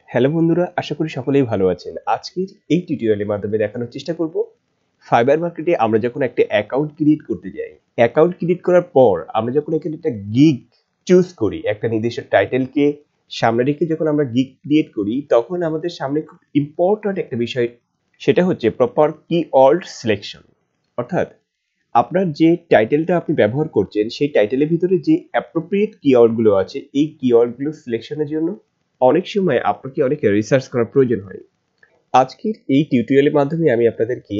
Hello বন্ধুরা, আশা করি সকলেই ভালো আছেন। আজকের এই টিউটোরিয়ালের মাধ্যমে দেখানোর চেষ্টা করব ফাইবার মার্কেটে আমরা যখন একটা অ্যাকাউন্ট ক্রিয়েট করতে যাই, অ্যাকাউন্ট ক্রিয়েট করার পর আমরা যখন এখানে একটা গিগ চুজ করি, একটা নির্দিষ্ট টাইটেলকে সামনে রেখে যখন আমরা গিগ ক্রিয়েট করি, তখন আমাদের সামনে খুব ইম্পর্ট্যান্ট একটা বিষয়, সেটা হচ্ছে প্রপার কিওয়ার্ড সিলেকশন। অর্থাৎ আপনার যে টাইটেলটা আপনি ব্যবহার করছেন, সেই টাইটেলের ভিতরে যে অ্যাপ্রোপ্রিয়েট কিওয়ার্ডগুলো আছে, এই কিওয়ার্ডগুলো সিলেকশনের জন্য অনেক সময় আপনাকে অনেক রিসার্চ করার প্রয়োজন হয়। আজকের এই টিউটোরিয়ালের মাধ্যমে আমি আপনাদেরকে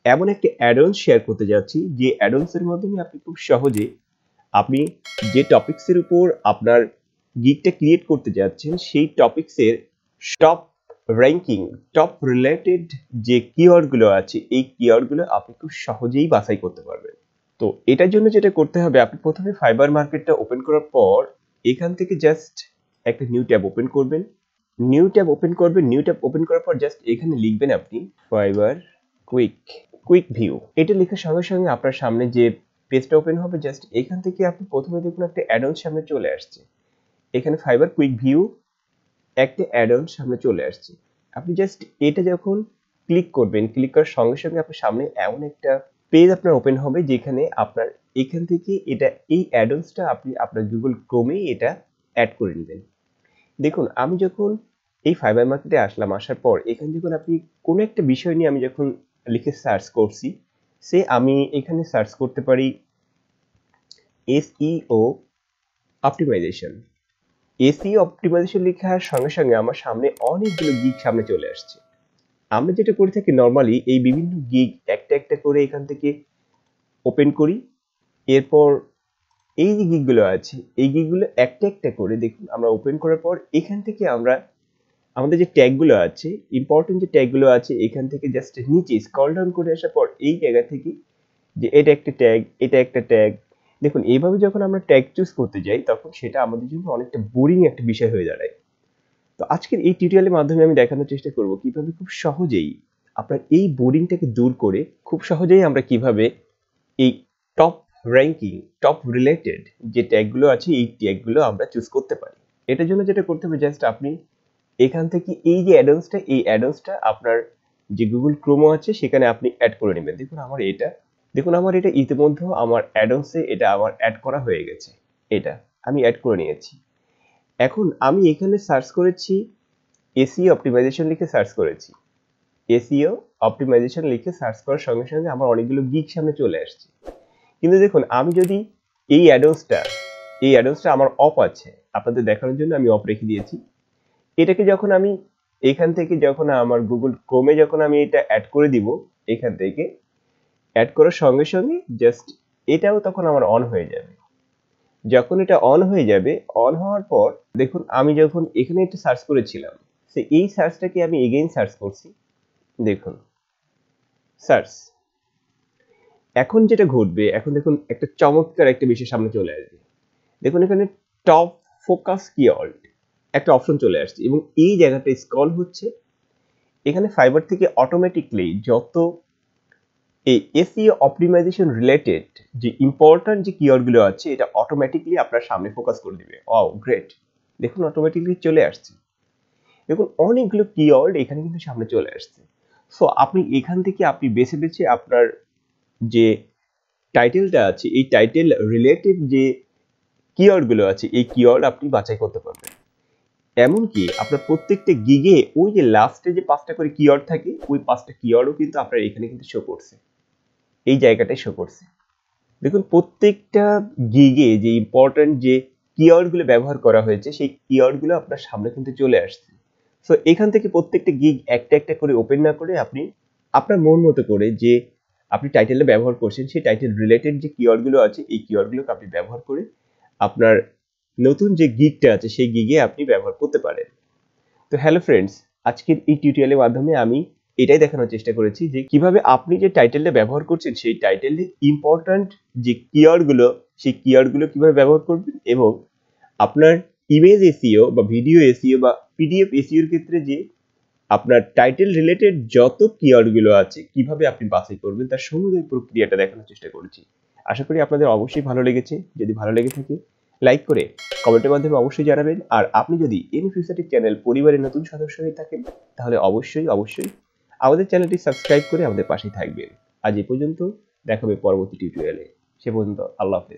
এমন একটা অ্যাডঅন শেয়ার করতে যাচ্ছি, যে অ্যাডঅনসের মাধ্যমে আপনি খুব সহজে আপনি যে টপিক্সের উপর আপনার গিগটা ক্রিয়েট করতে যাচ্ছেন, সেই টপিক্সের টপ র্যাঙ্কিং, টপ রিলেটেড যে কিওয়ার্ডগুলো আছে, এই কিওয়ার্ডগুলো আপনি খুব সহজেই বাছাই করতে পারবেন। তো এটার জন্য যেটা করতে হবে, আপনি প্রথমে ফাইবার মার্কেটটা ওপেন করার পর এখান থেকে জাস্ট একটা নিউ ট্যাব ওপেন করবেন। নিউ ট্যাব ওপেন করার পর জাস্ট এখানে লিখবেন আপনি ফাইবার কুইক ভিউ। এটা লেখার সঙ্গে সঙ্গে আপনার সামনে যে পেজটা ওপেন হবে, জাস্ট এখান থেকে আপনি প্রথমে দেখুন একটা অ্যাডঅন সামনে চলে আসছে। এখানে ফাইবার কুইক ভিউ একটা অ্যাডঅন সামনে চলে আসছে। আপনি জাস্ট এটা যখন ক্লিক করবেন, ক্লিক করার সঙ্গে সঙ্গে আপনার সামনে এমন একটা পেজ আপনার ওপেন হবে, যেখানে আপনার এখান থেকে এই অ্যাডঅনসটা আপনি আপনার গুগল ক্রোমে এটা অ্যাড করে নেবেন। দেখুন, আমি যখন এই ফাইবার মার্কেটে আসলাম, আসার পর এখানে যখন আপনি কোনো একটা বিষয় নিয়ে আমি যখন লিখে সার্চ করছি, আমি এখানে সার্চ করতে পারি এসইও অপটিমাইজেশন। এসইও অপটিমাইজেশন লেখার সঙ্গে সঙ্গে আমার সামনে অনেকগুলো গিগ সামনে চলে আসছে। আমরা যেটা করে থাকি নর্মালি, এই বিভিন্ন গিগ একটা একটা করে এখান থেকে ওপেন করি। এরপর এই যে গিগগুলো আছে, এই গিগগুলো একটা একটা করে দেখুন আমরা ওপেন করার পর এখান থেকে আমরা আমাদের যে ট্যাগগুলো আছে, ইম্পর্টেন্ট যে ট্যাগগুলো আছে, এখান থেকে জাস্ট নিচে স্ক্রল ডাউন করে আসার পর এই জায়গা থেকে যে এটা একটা ট্যাগ, এটা একটা ট্যাগ, দেখুন এইভাবে যখন আমরা ট্যাগ চুজ করতে যাই, তখন সেটা আমাদের জন্য অনেকটা বোরিং একটা বিষয় হয়ে দাঁড়ায়। তো আজকের এই টিউটোরিয়ালের মাধ্যমে আমি দেখানোর চেষ্টা করব কিভাবে খুব সহজেই আপনার এই বোরিংটাকে দূর করে খুব সহজেই আমরা কিভাবে এই টপ র্যাঙ্কিং, টপ রিলেটেড যে ট্যাগগুলো আছে, এই ট্যাগগুলো আমরা চুজ করতে পারি। এটার জন্য যেটা করতে হবে, জাস্ট আপনি এখান থেকে এই যে অ্যাডন্সটা আপনার যে গুগল ক্রোমো আছে সেখানে আপনি অ্যাড করে নেবেন। দেখুন আমার এটা ইতিমধ্যে আমার অ্যাডন্সে এটা আমার অ্যাড করা হয়ে গেছে। এটা আমি অ্যাড করে নিয়েছি। এখন আমি এখানে সার্চ করেছি এসইও অপটিমাইজেশন লিখে সার্চ করেছি। এসইও অপটিমাইজেশন লিখে সার্চ করার সঙ্গে সঙ্গে আমার অনেকগুলো গিগ সামনে চলে আসছে। কিন্তু দেখুন, আমি যদি এই অ্যাডন্সটা আমার অফ আছে, আপনাদের দেখানোর জন্য আমি অফ রেখে দিয়েছি। এটাকে যখন আমি এখান থেকে যখন আমার গুগল ক্রোমে যখন আমি এটা অ্যাড করে দিব, এখান থেকে অ্যাড করার সঙ্গে সঙ্গে জাস্ট এটাও তখন আমার অন হয়ে যাবে। যখন এটা অন হয়ে যাবে, অন হওয়ার পর দেখুন আমি যখন এখানে একটা সার্চ করেছিলাম, এই সার্চটাকে আমি এগেইন সার্চ করছি। দেখুন সার্চ, এখন যেটা ঘটবে, এখন দেখুন একটা চমৎকার একটা বিষয় সামনে চলে আসবে। দেখুন এখানে টপ ফোকাস কিওয়ার্ড একটা অপশন চলে আসছে, এবং এই জায়গাটা স্ক্রল হচ্ছে। এখানে ফাইবার থেকে অটোমেটিকলি যত এই এসইও অপটিমাইজেশন রিলেটেড যে ইম্পর্টেন্ট যে কিওয়ার্ডগুলো আছে, এটা অটোমেটিকলি আপনার সামনে ফোকাস করে দিবে। ওয়াও গ্রেট, দেখুন অটোমেটিকলি চলে আসছে। দেখুন অনেকগুলো কিওয়ার্ড এখানে কিন্তু সামনে চলে আসছে। সো আপনি এখান থেকে আপনি বেছে বেছে আপনার যে টাইটেলটা আছে, এই টাইটেল রিলেটেড যে কিওয়ার্ডগুলো আছে, এই কিওয়ার্ড আপনি বাছাই করতে পারবেন। এমনকি আপনার প্রত্যেকটা গিগে ওই যে লাস্টে যে 5টা করে কিওয়ার্ড থাকে, ওই 5টা কিওয়ার্ডও কিন্তু আপনার এখানে কিন্তু শো করছে, এই জায়গাটায় শো করছে। দেখুন প্রত্যেকটা গিগে যে ইম্পর্টেন্ট যে কিওয়ার্ডগুলো ব্যবহার করা হয়েছে, সেই কিওয়ার্ডগুলো আপনার সামনে কিন্তু চলে আসছে। সো এখান থেকে প্রত্যেকটা গিগ একটা একটা করে ওপেন না করে আপনি আপনার মন মতো করে যে আপনি টাইটেলটা ব্যবহার করছেন, সেই টাইটেল রিলেটেড যে কিওয়ার্ডগুলো আছে, এই কিওয়ার্ডগুলোকে আপনি ব্যবহার করে আপনার নতুন যে গিগটা আছে, সেই গিগে আপনি ব্যবহার করতে পারেন। তো হ্যালো ফ্রেন্ডস, আজকের এই টিউটোরিয়ালের মাধ্যমে আমি এটাই দেখানোর চেষ্টা করেছি যে কিভাবে আপনি যে টাইটেলটা ব্যবহার করছেন, সেই টাইটেলের ইম্পর্টেন্ট যে কিওয়ার্ডগুলো, সেই কিওয়ার্ডগুলো কিভাবে ব্যবহার করবেন, এবং আপনার ইমেজ এসইও বা ভিডিও এসইও বা পিডিএফ এসইওর ক্ষেত্রে যে আপনার টাইটেল রিলেটেড যত কিওয়ার্ডগুলো আছে, কিভাবে আপনি বাছাই করবেন, তার সমুদয় প্রক্রিয়াটা দেখানোর চেষ্টা করেছি। আশা করি আপনাদের অবশ্যই ভালো লেগেছে। যদি ভালো লেগে থাকে, লাইক করে কমেন্টের মাধ্যমে অবশ্যই জানাবেন। আর আপনি যদি ইন ফিউচার চ্যানেল পরিবারের নতুন সদস্য হয়ে থাকেন তাহলে অবশ্যই আমাদের চ্যানেলটি সাবস্ক্রাইব করে আমাদের পাশেই থাকবেন। আজ এ পর্যন্ত, দেখা হবে পরবর্তী টিউটোরিয়ালে। সে পর্যন্ত আল্লাহ হাফেজ।